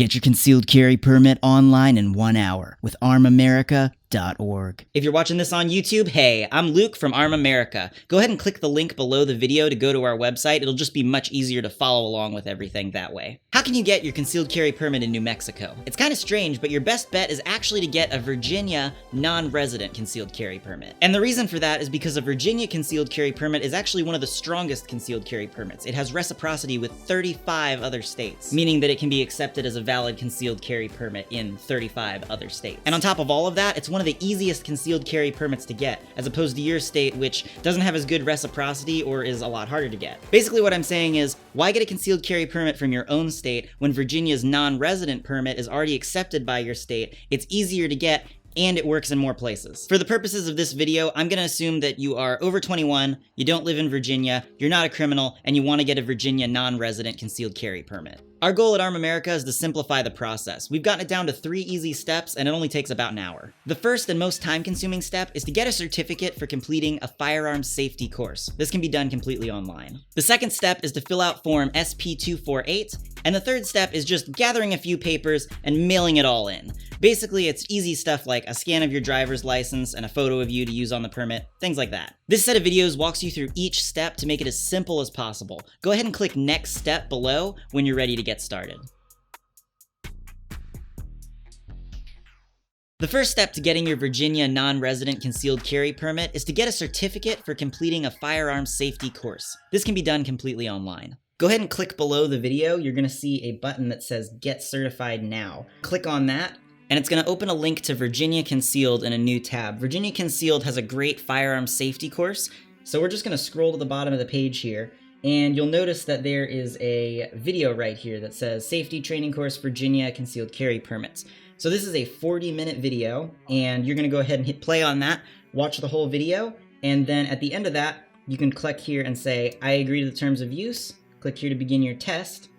Get your concealed carry permit online in 1 hour with armamerica.org. If you're watching this on YouTube, hey, I'm Luke from Arm America. Go ahead and click the link below the video to go to our website. It'll just be much easier to follow along with everything that way. How can you get your concealed carry permit in New Mexico? It's kind of strange, but your best bet is actually to get a Virginia non-resident concealed carry permit. And the reason for that is because a Virginia concealed carry permit is actually one of the strongest concealed carry permits. It has reciprocity with 35 other states, meaning that it can be accepted as a valid concealed carry permit in 35 other states. And on top of all of that, it's one of the easiest concealed carry permits to get, as opposed to your state, which doesn't have as good reciprocity or is a lot harder to get. Basically what I'm saying is, why get a concealed carry permit from your own state when Virginia's non-resident permit is already accepted by your state? It's easier to get, and it works in more places. For the purposes of this video, I'm gonna assume that you are over 21, you don't live in Virginia, you're not a criminal, and you wanna get a Virginia non-resident concealed carry permit. Our goal at Arm America is to simplify the process. We've gotten it down to 3 easy steps, and it only takes about an hour. The first and most time-consuming step is to get a certificate for completing a firearms safety course. This can be done completely online. The second step is to fill out Form SP248, and the third step is just gathering a few papers and mailing it all in. Basically, it's easy stuff like a scan of your driver's license and a photo of you to use on the permit, things like that. This set of videos walks you through each step to make it as simple as possible. Go ahead and click Next Step below when you're ready to get started. The first step to getting your Virginia non-resident concealed carry permit is to get a certificate for completing a firearms safety course. This can be done completely online. Go ahead and click below the video. You're gonna see a button that says Get Certified Now. Click on that, and it's gonna open a link to Virginia Concealed in a new tab. Virginia Concealed has a great firearms safety course, so we're just gonna scroll to the bottom of the page here, and you'll notice that there is a video right here that says Safety Training Course Virginia Concealed Carry Permits. So this is a 40-minute video, and you're gonna go ahead and hit play on that, watch the whole video, and then at the end of that, you can click here and say, I agree to the terms of use. Click here to begin your test,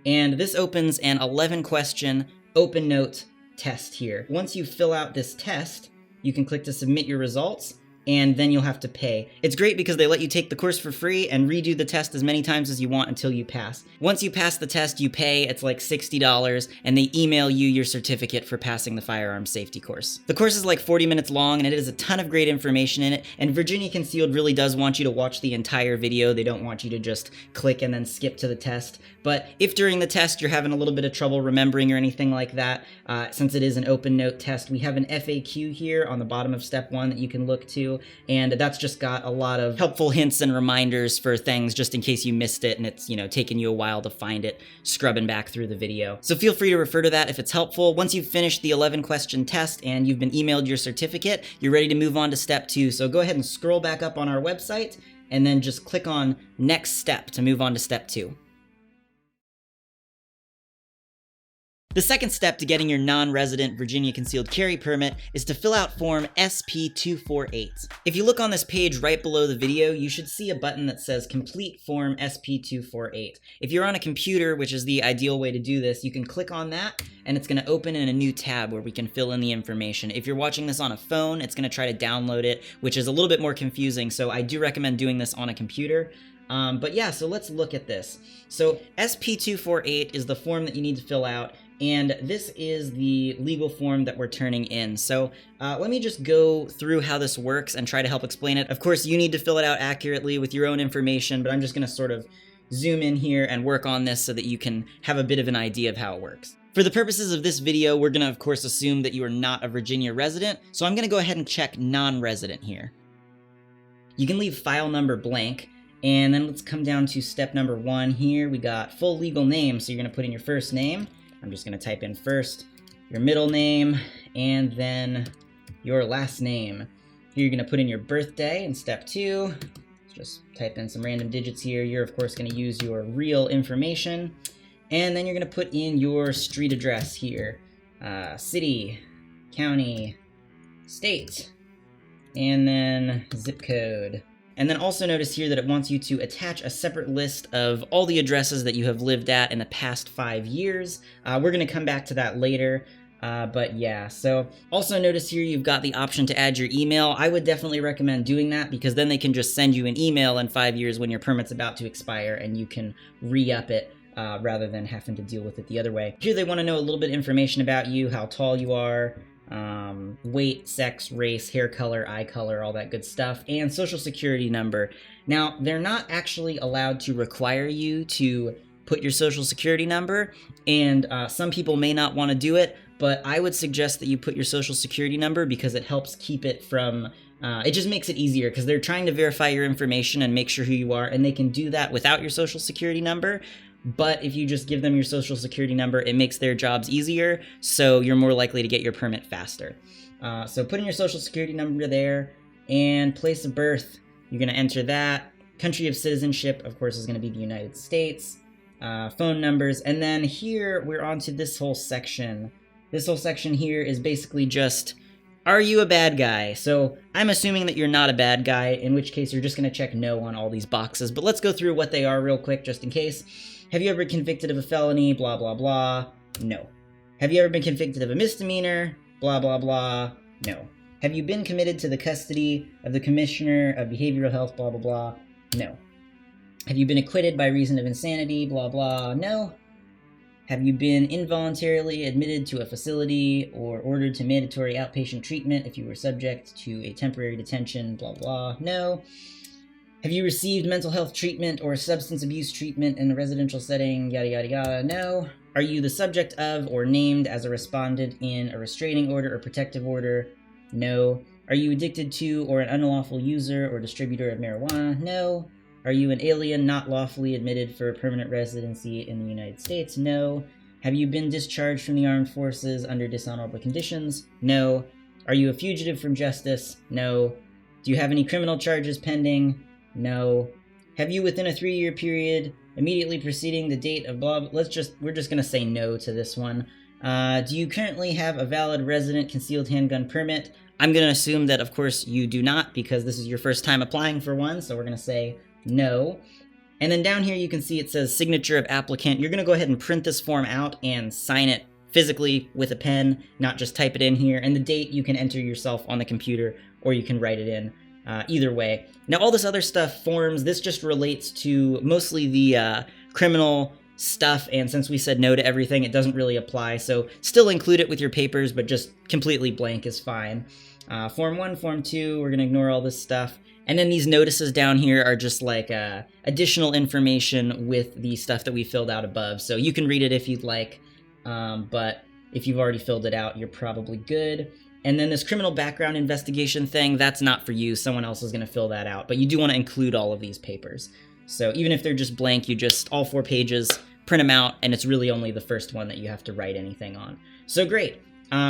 and this opens an 11-question open note test here. Once you fill out this test, you can click to submit your results, and then you'll have to pay. It's great because they let you take the course for free and redo the test as many times as you want until you pass. Once you pass the test, you pay. It's like $60, and they email you your certificate for passing the firearms safety course. The course is like 40 minutes long, and it has a ton of great information in it, and Virginia Concealed really does want you to watch the entire video. They don't want you to just click and then skip to the test. But if during the test you're having a little bit of trouble remembering or anything like that, since it is an open note test, we have an FAQ here on the bottom of step 1 that you can look to, and that's just got a lot of helpful hints and reminders for things just in case you missed it and it's, taken you a while to find it, scrubbing back through the video. So feel free to refer to that if it's helpful. Once you've finished the 11-question test and you've been emailed your certificate, you're ready to move on to step 2. So go ahead and scroll back up on our website and then just click on Next Step to move on to step 2. The second step to getting your non-resident Virginia concealed carry permit is to fill out Form SP248. If you look on this page right below the video, you should see a button that says Complete Form SP248. If you're on a computer, which is the ideal way to do this, you can click on that, and it's going to open in a new tab where we can fill in the information. If you're watching this on a phone, it's going to try to download it, which is a little bit more confusing, so I do recommend doing this on a computer. But yeah, so let's look at this. So SP248 is the form that you need to fill out, and this is the legal form that we're turning in. So let me just go through how this works and try to help explain it. Of course, you need to fill it out accurately with your own information, but I'm just going to sort of zoom in here and work on this so that you can have a bit of an idea of how it works. For the purposes of this video, we're going to, of course, assume that you are not a Virginia resident, so I'm going to go ahead and check non-resident here. You can leave file number blank, and then let's come down to step number 1 here. We got full legal name, so you're going to put in your first name. I'm just going to type in first your middle name and then your last name. Here you're going to put in your birthday in step 2. Let's just type in some random digits here. You're of course going to use your real information. And then you're going to put in your street address here. City, county, state, and then zip code. And then also notice here that it wants you to attach a separate list of all the addresses that you have lived at in the past 5 years. We're going to come back to that later. But yeah, so also notice here you've got the option to add your email. I would definitely recommend doing that because then they can just send you an email in 5 years when your permit's about to expire and you can re-up it rather than having to deal with it the other way. Here they want to know a little bit of information about you, how tall you are, weight, sex, race, hair color, eye color, all that good stuff, and social security number. Now, they're not actually allowed to require you to put your social security number, and some people may not want to do it, but I would suggest that you put your social security number because it helps keep it from, it just makes it easier because they're trying to verify your information and make sure who you are, and they can do that without your social security number. But if you just give them your social security number, it makes their jobs easier, so you're more likely to get your permit faster. So put in your social security number there, and place of birth, you're going to enter that. Country of citizenship, of course, is going to be the United States. Phone numbers, and then here we're on to this whole section. This whole section here is basically just, are you a bad guy? So I'm assuming that you're not a bad guy, in which case you're just going to check no on all these boxes. But let's go through what they are real quick, just in case. Have you ever been convicted of a felony? Blah, blah, blah. No. Have you ever been convicted of a misdemeanor? Blah, blah, blah. No. Have you been committed to the custody of the Commissioner of Behavioral Health? Blah, blah, blah. No. Have you been acquitted by reason of insanity? Blah, blah. No. Have you been involuntarily admitted to a facility or ordered to mandatory outpatient treatment if you were subject to a temporary detention? Blah, blah. No. Have you received mental health treatment or substance abuse treatment in a residential setting? Yada, yada, yada. No. Are you the subject of or named as a respondent in a restraining order or protective order? No. Are you addicted to or an unlawful user or distributor of marijuana? No. Are you an alien not lawfully admitted for permanent residency in the United States? No. Have you been discharged from the armed forces under dishonorable conditions? No. Are you a fugitive from justice? No. Do you have any criminal charges pending? No. Have you, within a 3-year period, immediately preceding the date of blah, we're just going to say no to this one. Do you currently have a valid resident concealed handgun permit? I'm going to assume that, of course, you do not, because this is your first time applying for one, so we're going to say no. And then down here you can see it says signature of applicant. You're going to go ahead and print this form out and sign it physically with a pen, not just type it in here. And the date you can enter yourself on the computer, or you can write it in. Either way. Now all this other stuff, forms, this just relates to mostly the criminal stuff, and since we said no to everything, it doesn't really apply, so still include it with your papers, but just completely blank is fine. Form 1, Form 2, we're going to ignore all this stuff. And then these notices down here are just like additional information with the stuff that we filled out above, so you can read it if you'd like, but if you've already filled it out, you're probably good. And then this criminal background investigation thing, that's not for you. Someone else is going to fill that out. But you do want to include all of these papers. So even if they're just blank, you just, all 4 pages, print them out, and it's really only the first one that you have to write anything on. So great.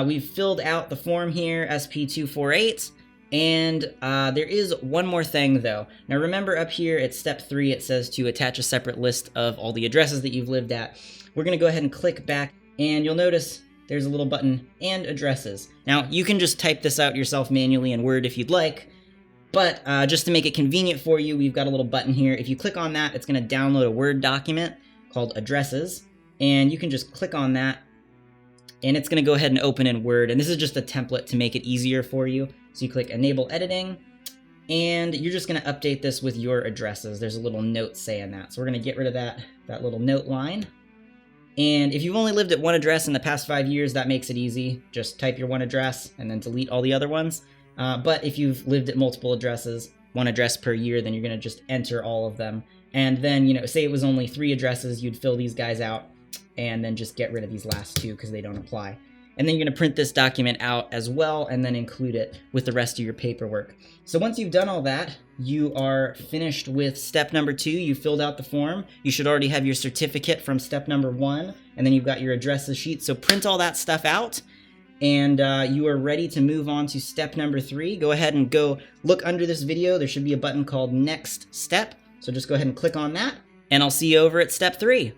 We've filled out the form here, SP248. And there is one more thing, though. Now remember up here at step 3, it says to attach a separate list of all the addresses that you've lived at. We're going to go ahead and click back, and you'll notice there's a little button, and addresses. Now, you can just type this out yourself manually in Word if you'd like, but just to make it convenient for you, we've got a little button here. If you click on that, it's going to download a Word document called addresses, and you can just click on that, and it's going to go ahead and open in Word, and this is just a template to make it easier for you. So you click Enable Editing, and you're just going to update this with your addresses. There's a little note saying that, so we're going to get rid of that little note line. And if you've only lived at one address in the past 5 years, that makes it easy. Just type your one address and then delete all the other ones. But if you've lived at multiple addresses, one address per year, then you're going to just enter all of them. And then, say it was only 3 addresses, you'd fill these guys out and then just get rid of these last 2 because they don't apply. And then you're going to print this document out as well and then include it with the rest of your paperwork. So once you've done all that, you are finished with step number 2. You filled out the form. You should already have your certificate from step number 1, and then you've got your addresses sheet. So print all that stuff out, and you are ready to move on to step number 3. Go ahead and go look under this video. There should be a button called Next Step. So just go ahead and click on that, and I'll see you over at step 3.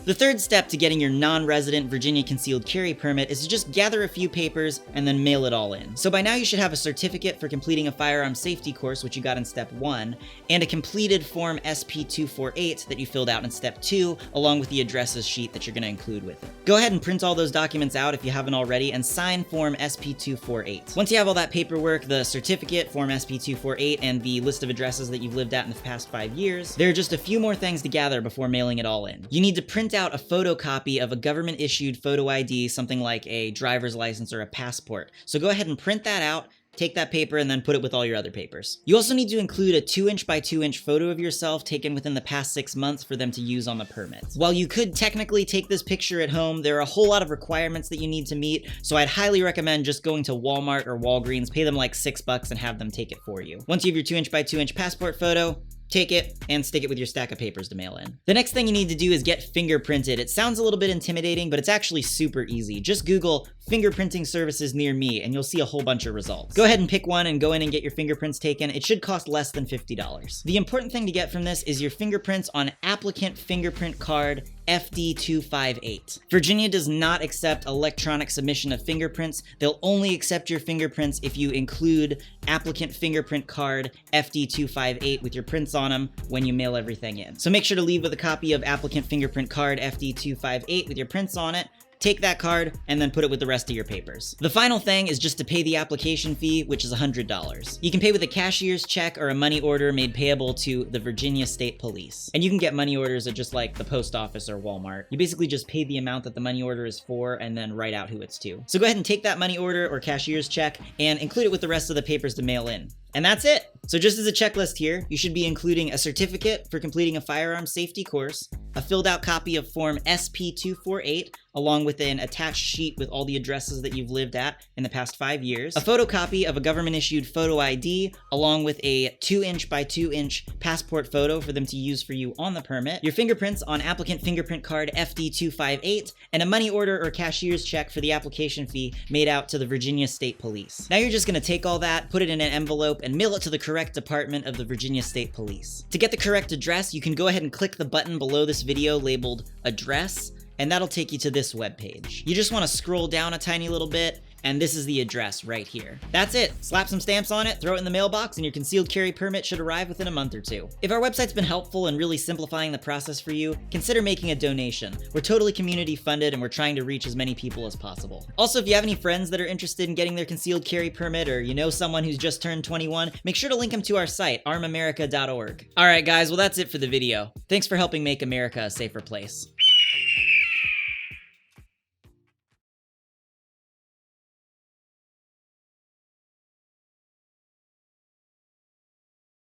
The third step to getting your non-resident Virginia concealed carry permit is to just gather a few papers and then mail it all in. So by now you should have a certificate for completing a firearm safety course, which you got in step 1, and a completed Form SP248 that you filled out in step 2, along with the addresses sheet that you're going to include with it. Go ahead and print all those documents out if you haven't already and sign Form SP248. Once you have all that paperwork, the certificate, Form SP248, and the list of addresses that you've lived at in the past 5 years, there are just a few more things to gather before mailing it all in. You need to print out a photocopy of a government-issued photo ID, something like a driver's license or a passport. So go ahead and print that out, take that paper, and then put it with all your other papers. You also need to include a 2" by 2" photo of yourself taken within the past 6 months for them to use on the permit. While you could technically take this picture at home, there are a whole lot of requirements that you need to meet, so I'd highly recommend just going to Walmart or Walgreens, pay them like $6 and have them take it for you. Once you have your 2" by 2" passport photo, take it and stick it with your stack of papers to mail in. The next thing you need to do is get fingerprinted. It sounds a little bit intimidating, but it's actually super easy. Just Google fingerprinting services near me and you'll see a whole bunch of results. Go ahead and pick one and go in and get your fingerprints taken. It should cost less than $50. The important thing to get from this is your fingerprints on applicant fingerprint card FD258. Virginia does not accept electronic submission of fingerprints. They'll only accept your fingerprints if you include applicant fingerprint card FD258 with your prints on them when you mail everything in. So make sure to leave with a copy of applicant fingerprint card FD258 with your prints on it. Take that card and then put it with the rest of your papers. The final thing is just to pay the application fee, which is $100. You can pay with a cashier's check or a money order made payable to the Virginia State Police. And you can get money orders at just like the post office or Walmart. You basically just pay the amount that the money order is for and then write out who it's to. So go ahead and take that money order or cashier's check and include it with the rest of the papers to mail in. And that's it. So just as a checklist here, you should be including a certificate for completing a firearm safety course, a filled out copy of Form SP248, along with an attached sheet with all the addresses that you've lived at in the past 5 years, a photocopy of a government-issued photo ID, along with a 2" by 2" passport photo for them to use for you on the permit, your fingerprints on applicant fingerprint card FD258, and a money order or cashier's check for the application fee made out to the Virginia State Police. Now you're just going to take all that, put it in an envelope, and mail it to the correct department of the Virginia State Police. To get the correct address, you can go ahead and click the button below this video labeled Address, and that'll take you to this webpage. You just want to scroll down a tiny little bit, and this is the address right here. That's it. Slap some stamps on it, throw it in the mailbox, and your concealed carry permit should arrive within a month or 2. If our website's been helpful in really simplifying the process for you, consider making a donation. We're totally community funded, and we're trying to reach as many people as possible. Also, if you have any friends that are interested in getting their concealed carry permit, or you know someone who's just turned 21, make sure to link them to our site, armamerica.org. All right, guys, well that's it for the video. Thanks for helping make America a safer place.